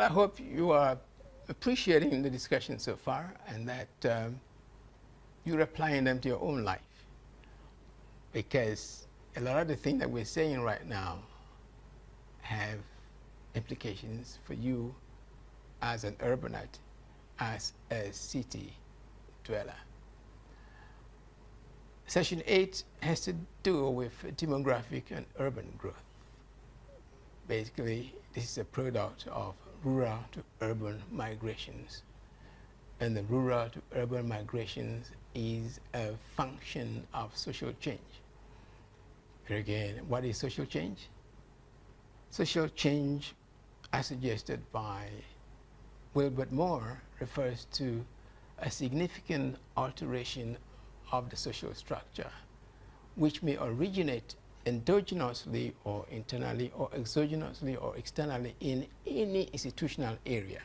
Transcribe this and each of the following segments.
Well, I hope you are appreciating the discussion so far and that you're applying them to your own life. Because a lot of the things that we're saying right now have implications for you as an urbanite, as a city dweller. Session 8 has to do with demographic and urban growth. Basically, this is a product of rural to urban migrations. And the rural to urban migrations is a function of social change. Here again, what is social change? Social change, as suggested by Wilbert Moore, refers to a significant alteration of the social structure, which may originate endogenously or internally or exogenously or externally in any institutional area,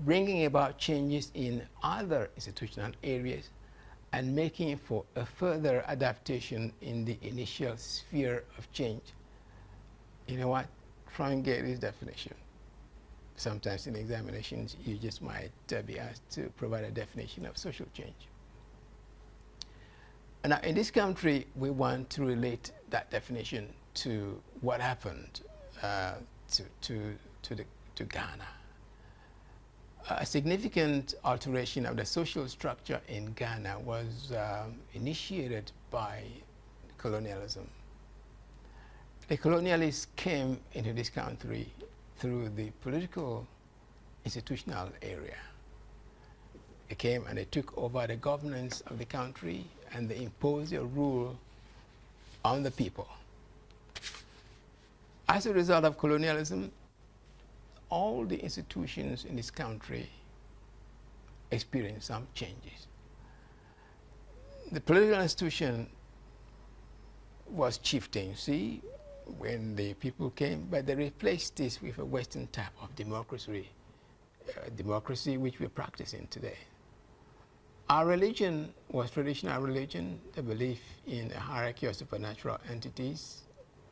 bringing about changes in other institutional areas and making for a further adaptation in the initial sphere of change. You know what? Try and get this definition. Sometimes in examinations, you just might be asked to provide a definition of social change. And now, in this country, we want to relate that definition to what happened to Ghana. A significant alteration of the social structure in Ghana was initiated by colonialism. The colonialists came into this country through the political institutional area. They came and they took over the governance of the country and they imposed their rule on the people. As a result of colonialism, all the institutions in this country experienced some changes. The political institution was chieftaincy when the people came, but they replaced this with a Western type of democracy, democracy which we're practicing today. Our religion was traditional religion, the belief in a hierarchy of supernatural entities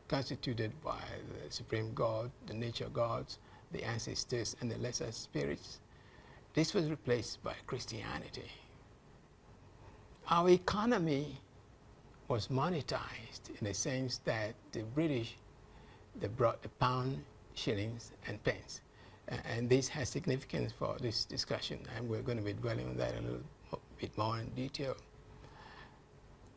constituted by the supreme God, the nature gods, the ancestors, and the lesser spirits. This was replaced by Christianity. Our economy was monetized in the sense that the British, they brought the pound, shillings, and pence. And this has significance for this discussion, and we're going to be dwelling on that a little bit more in detail.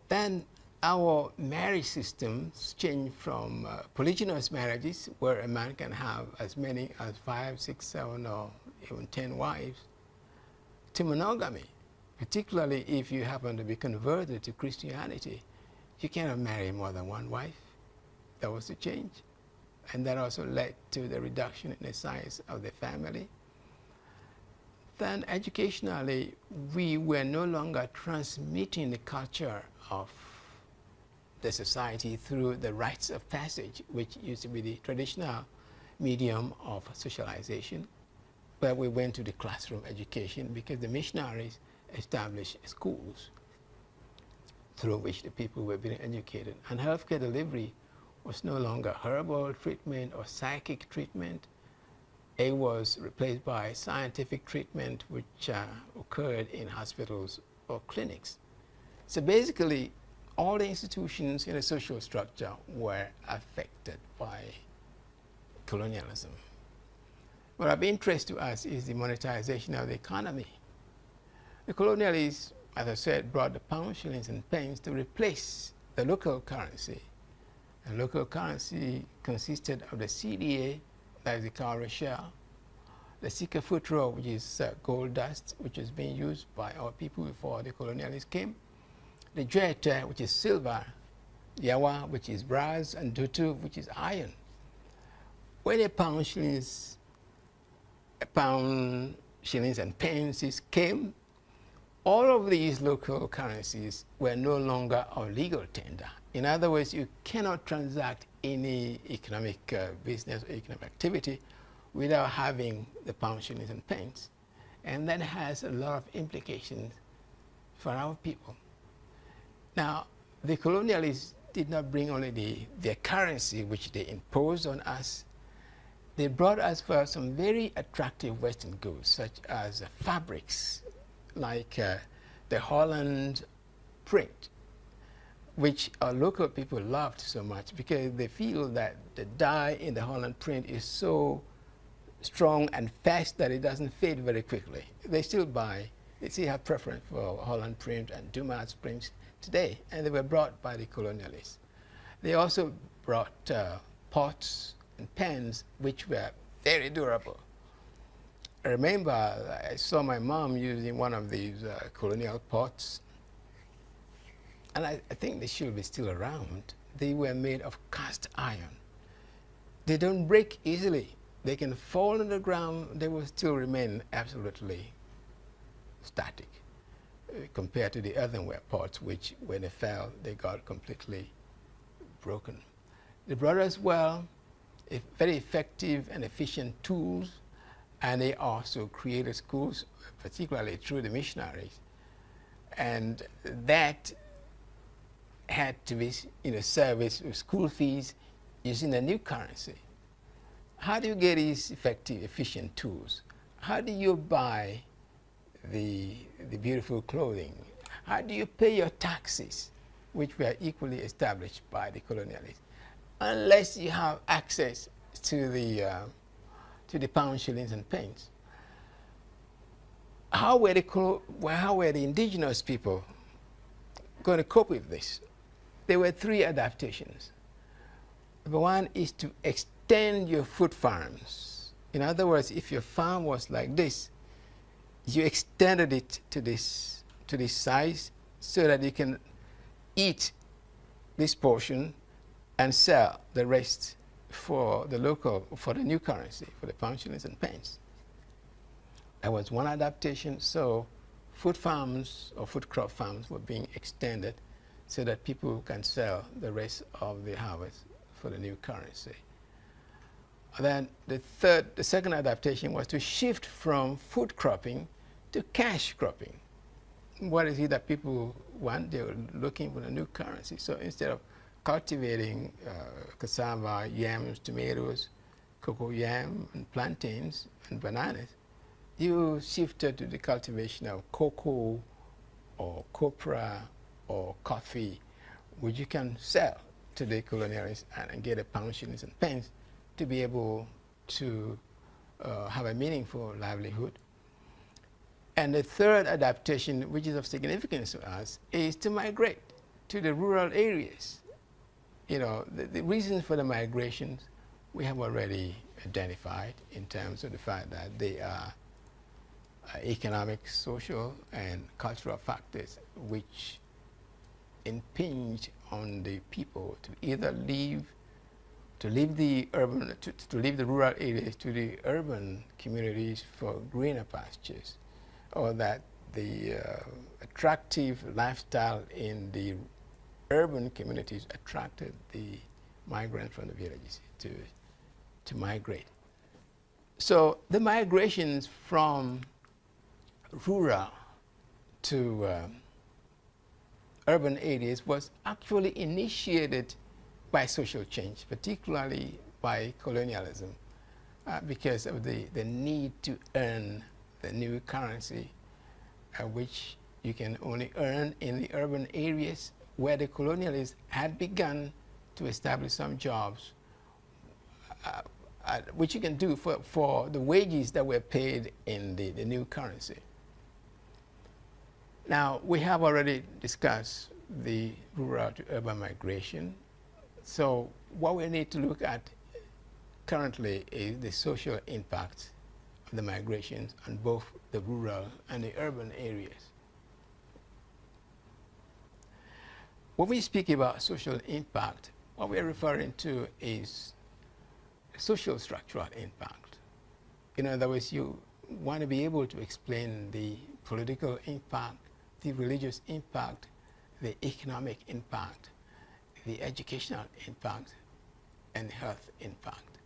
Then our marriage systems changed from polygynous marriages, where a man can have as many as 5, 6, 7, or even 10 wives, to monogamy, particularly if you happen to be converted to Christianity. You cannot marry more than one wife. That was the change. And that also led to the reduction in the size of the family. Then educationally, we were no longer transmitting the culture of the society through the rites of passage, which used to be the traditional medium of socialization. But we went to the classroom education because the missionaries established schools through which the people were being educated. And healthcare delivery was no longer herbal treatment or psychic treatment. It was replaced by scientific treatment, which occurred in hospitals or clinics. So basically, all the institutions in the social structure were affected by colonialism. What of interest to us is the monetization of the economy. The colonialists, as I said, brought the pound, shillings, and pence to replace the local currency. And local currency consisted of the CDA, that is the cowrie shell, the Sika futuro, which is gold dust, which was being used by our people before the colonialists came, the Djete, which is silver, Yawa, which is brass, and Dutu, which is iron. When a pound, shillings, and pences came, all of these local currencies were no longer of legal tender. In other words, you cannot transact any economic business or economic activity without having the pound, shillings, and pence. And that has a lot of implications for our people. Now, the colonialists did not bring only their currency, which they imposed on us. they brought us for some very attractive Western goods, such as fabrics, like the Holland print, which our local people loved so much because they feel that the dye in the Holland print is so strong and fast that it doesn't fade very quickly. They still have preference for Holland print and Dumas prints today, and they were brought by the colonialists. They also brought pots and pans, which were very durable. I remember I saw my mom using one of these colonial pots, and I think they should be still around. They were made of cast iron. They don't break easily. They can fall on the ground, they will still remain absolutely static compared to the earthenware pots, which when they fell, they got completely broken. They brought us very effective and efficient tools, and they also created schools, particularly through the missionaries. And that had to be serviced with school fees using the new currency. How do you get these effective, efficient tools? How do you buy the beautiful clothing? How do you pay your taxes, which were equally established by the colonialists? Unless you have access to the pounds, shillings, and pence. How were the indigenous people going to cope with this? There were three adaptations. Number one is to extend your food farms. In other words, if your farm was like this, you extended it to this size so that you can eat this portion and sell the rest for the new currency, for the pounds, shillings, and pence. That was one adaptation. So food farms or food crop farms were being extended so that people can sell the rest of the harvest for the new currency. And then the second adaptation was to shift from food cropping to cash cropping. What is it that people want? They were looking for a new currency. So instead of cultivating cassava, yams, tomatoes, cocoa yam, and plantains, and bananas, you shifted to the cultivation of cocoa or copra or coffee, which you can sell to the colonialists and get a pound, shillings, and pence to be able to have a meaningful livelihood. And the third adaptation, which is of significance to us, is to migrate to the rural areas. The reasons for the migrations we have already identified in terms of the fact that they are economic, social, and cultural factors which impinge on the people to either leave the rural areas to the urban communities for greener pastures, or that the attractive lifestyle in the urban communities attracted the migrants from the villages to migrate. So the migrations from rural to urban areas was actually initiated by social change, particularly by colonialism, because of the need to earn the new currency, which you can only earn in the urban areas where the colonialists had begun to establish some jobs, which you can do for the wages that were paid in the new currency. Now, we have already discussed the rural to urban migration. So what we need to look at currently is the social impact of the migrations on both the rural and the urban areas. When we speak about social impact, what we're referring to is social structural impact. In other words, you want to be able to explain the political impact, the religious impact, the economic impact, the educational impact, and health impact.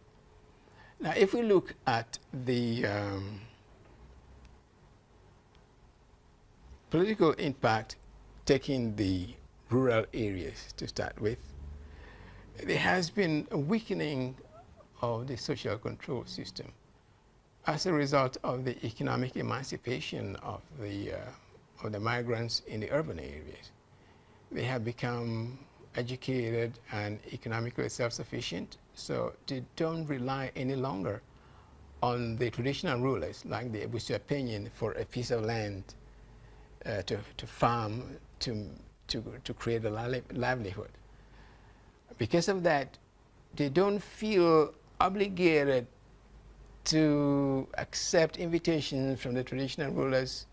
Now, if we look at the political impact, taking the rural areas to start with, there has been a weakening of the social control system. As a result of the economic emancipation of the migrants in the urban areas, they have become educated and economically self-sufficient, so they don't rely any longer on the traditional rulers like the Ebusuapenyin for a piece of land to farm, to create a livelihood. Because of that, they don't feel obligated to accept invitations from the traditional rulers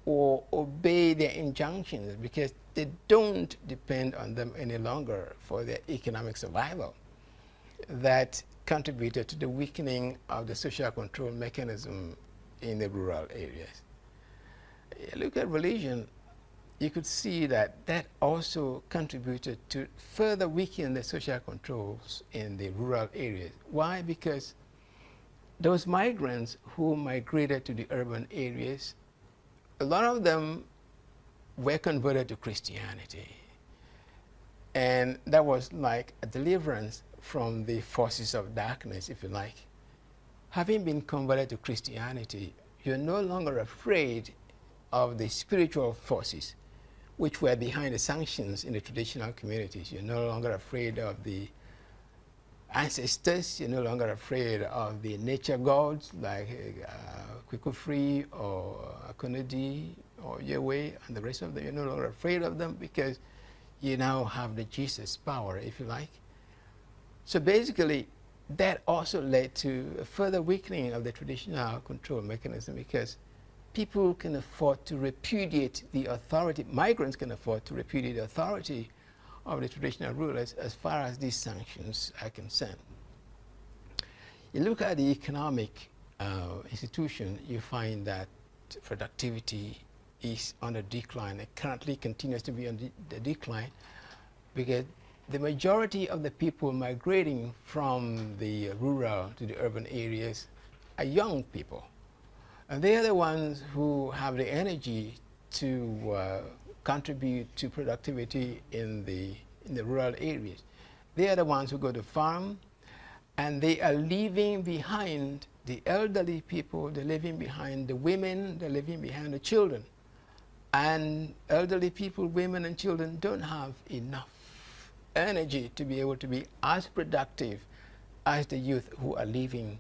or obey their injunctions, because they don't depend on them any longer for their economic survival. That contributed to the weakening of the social control mechanism in the rural areas. Look at religion, you could see that that also contributed to further weaken the social controls in the rural areas. Why? Because those migrants who migrated to the urban areas, a lot of them were converted to Christianity. And that was like a deliverance from the forces of darkness, if you like. Having been converted to Christianity, you're no longer afraid of the spiritual forces which were behind the sanctions in the traditional communities. You're no longer afraid of the ancestors. You're no longer afraid of the nature gods like Kwikufri or Akonadi or Yahweh and the rest of them. You're no longer afraid of them because you now have the Jesus power, if you like. So basically, that also led to a further weakening of the traditional control mechanism, because people can afford to repudiate the authority, migrants can afford to repudiate the authority of the traditional rulers as far as these sanctions are concerned. You look at the economic institution, you find that productivity is on a decline. It currently continues to be on the decline, because the majority of the people migrating from the rural to the urban areas are young people. And they are the ones who have the energy to contribute to productivity in the rural areas. They are the ones who go to farm, and they are leaving behind the elderly people, they're leaving behind the women, they're leaving behind the children. And elderly people, women and children don't have enough energy to be able to be as productive as the youth who are leaving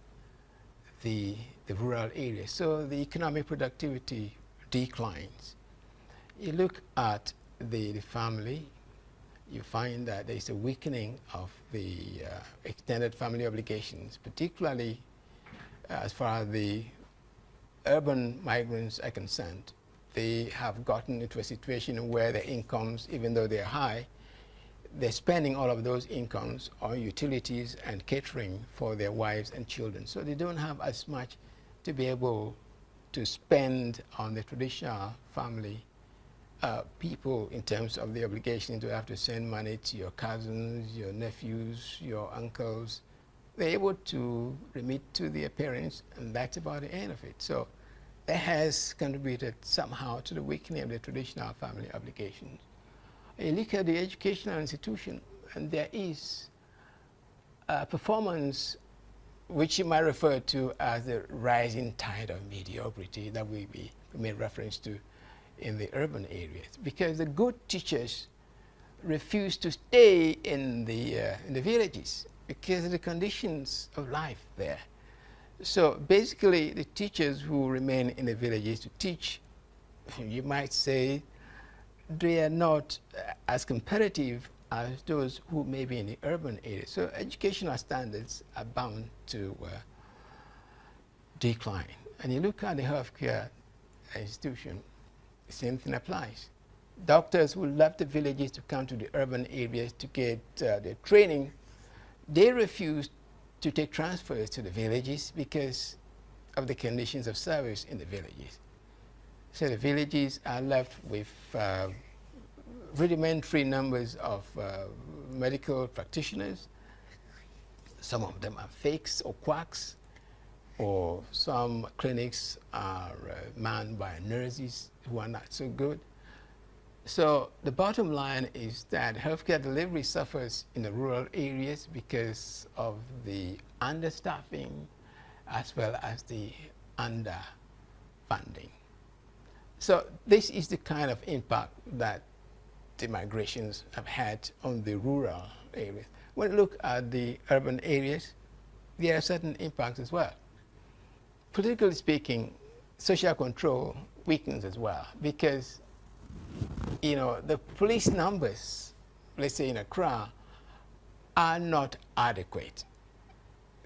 the rural areas. So the economic productivity declines. You look at the family, you find that there is a weakening of the extended family obligations, particularly as far as the urban migrants are concerned. They have gotten into a situation where their incomes, even though they're high, they're spending all of those incomes on utilities and catering for their wives and children. So they don't have as much to be able to spend on the traditional family people in terms of the obligation to have to send money to your cousins, your nephews, your uncles. They're able to remit to their parents, and that's about the end of it. So that has contributed somehow to the weakening of the traditional family obligations. You look at the educational institution, and there is a performance which you might refer to as the rising tide of mediocrity that we made reference to in the urban areas, because the good teachers refuse to stay in the villages because of the conditions of life there. So basically, the teachers who remain in the villages to teach, you might say, they are not as competitive as those who may be in the urban areas. So educational standards are bound to decline. And you look at the healthcare institution, the same thing applies. Doctors who left the villages to come to the urban areas to get their training, they refuse to take transfers to the villages because of the conditions of service in the villages. So the villages are left with rudimentary numbers of medical practitioners. Some of them are fakes or quacks, or some clinics are manned by nurses who are not so good. So the bottom line is that healthcare delivery suffers in the rural areas because of the understaffing as well as the underfunding. So this is the kind of impact that the migrations have had on the rural areas. When you look at the urban areas, there are certain impacts as well. Politically speaking, social control weakens as well because, you know, the police numbers, let's say in Accra, are not adequate.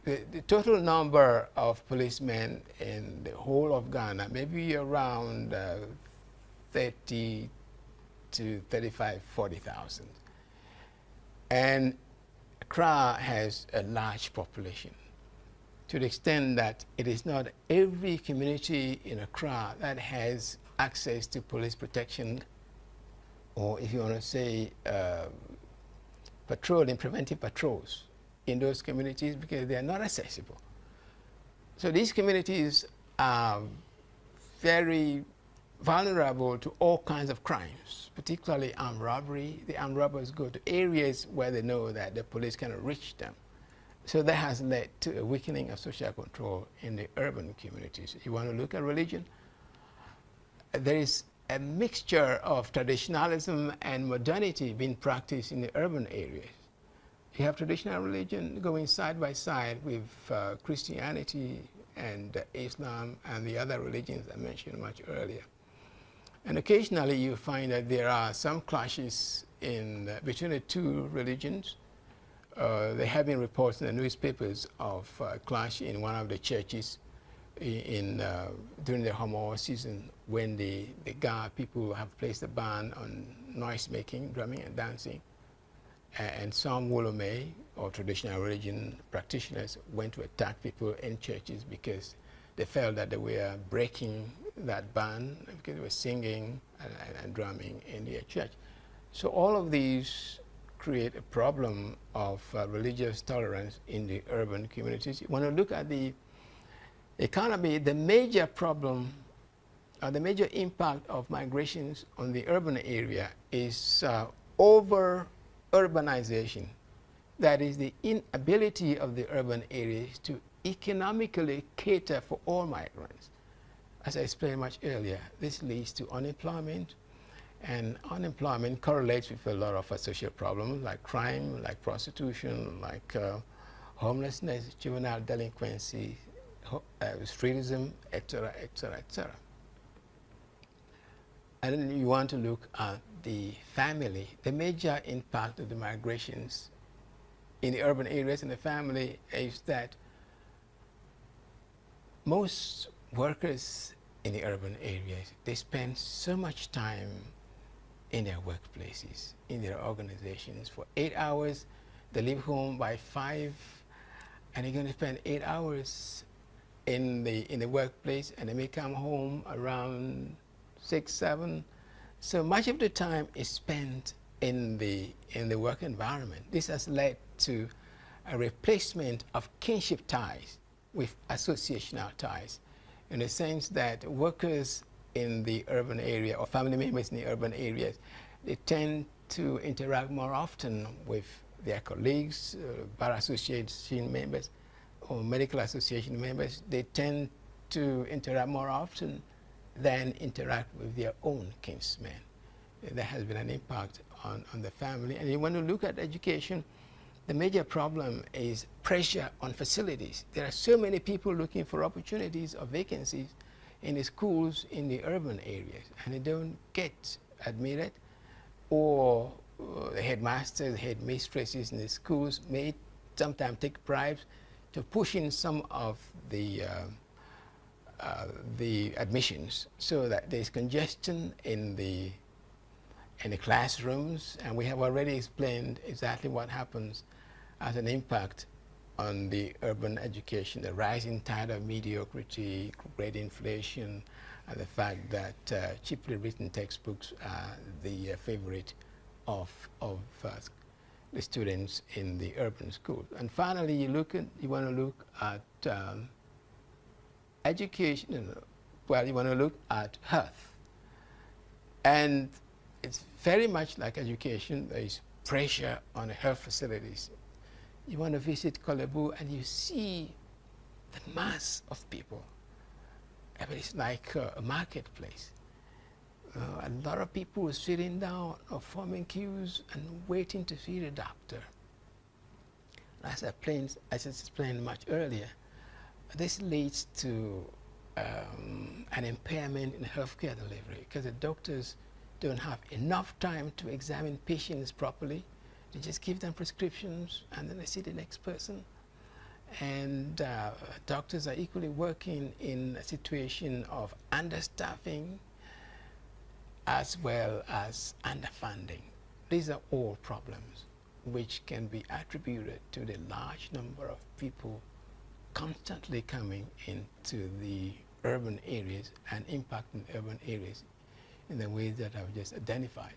The total number of policemen in the whole of Ghana may be around 30 to 35, 40,000. And Accra has a large population to the extent that it is not every community in Accra that has access to police protection, or if you want to say patrolling, preventive patrols in those communities, because they are not accessible. So these communities are very vulnerable to all kinds of crimes, particularly armed robbery. The armed robbers go to areas where they know that the police cannot reach them. So that has led to a weakening of social control in the urban communities. You want to look at religion? There is a mixture of traditionalism and modernity being practiced in the urban areas. You have traditional religion going side by side with Christianity and Islam and the other religions I mentioned much earlier. And occasionally you find that there are some clashes between the two religions. There have been reports in the newspapers of a clash in one of the churches during the Homo season, when the Ga people have placed a ban on noise making, drumming and dancing. And some Wolomé, or traditional religion practitioners, went to attack people in churches because they felt that they were breaking that ban because they were singing and drumming in their church. So all of these create a problem of religious tolerance in the urban communities. When you look at the economy, the major problem, the major impact of migrations on the urban area is over-urbanization. That is the inability of the urban areas to economically cater for all migrants. As I explained much earlier, this leads to unemployment, and unemployment correlates with a lot of social problems like crime, like prostitution, like homelessness, juvenile delinquency, streetism, etc., etc., etc. And then you want to look at the family. The major impact of the migrations in the urban areas and the family is that most workers in the urban areas, they spend so much time in their workplaces, in their organizations for 8 hours. They leave home by 5, and they're going to spend 8 hours in the workplace, and they may come home around 6, 7. So much of the time is spent in the work environment. This has led to a replacement of kinship ties with associational ties, in the sense that workers in the urban area, or family members in the urban areas, they tend to interact more often with their colleagues, bar association members, or medical association members. They tend to interact more often than interact with their own kinsmen. There has been an impact on the family. And when you look at education, the major problem is pressure on facilities. There are so many people looking for opportunities or vacancies in the schools in the urban areas, and they don't get admitted, or the headmasters, headmistresses in the schools may sometimes take bribes to push in some of the admissions, so that there's congestion in the classrooms. And we have already explained exactly what happens as an impact on the urban education: the rising tide of mediocrity, great inflation, and the fact that cheaply written textbooks are the favorite of the students in the urban schools. And finally, you want to look at education. Well, you want to look at health. And it's very much like education. There is pressure on the health facilities. You want to visit Kolebu and you see the mass of people. I mean, it's like a marketplace. A lot of people sitting down or forming queues and waiting to see the doctor. As I explained much earlier, this leads to an impairment in healthcare delivery because the doctors don't have enough time to examine patients properly. They just give them prescriptions and then they see the next person. And doctors are equally working in a situation of understaffing as well as underfunding. These are all problems which can be attributed to the large number of people constantly coming into the urban areas and impacting urban areas in the ways that I've just identified.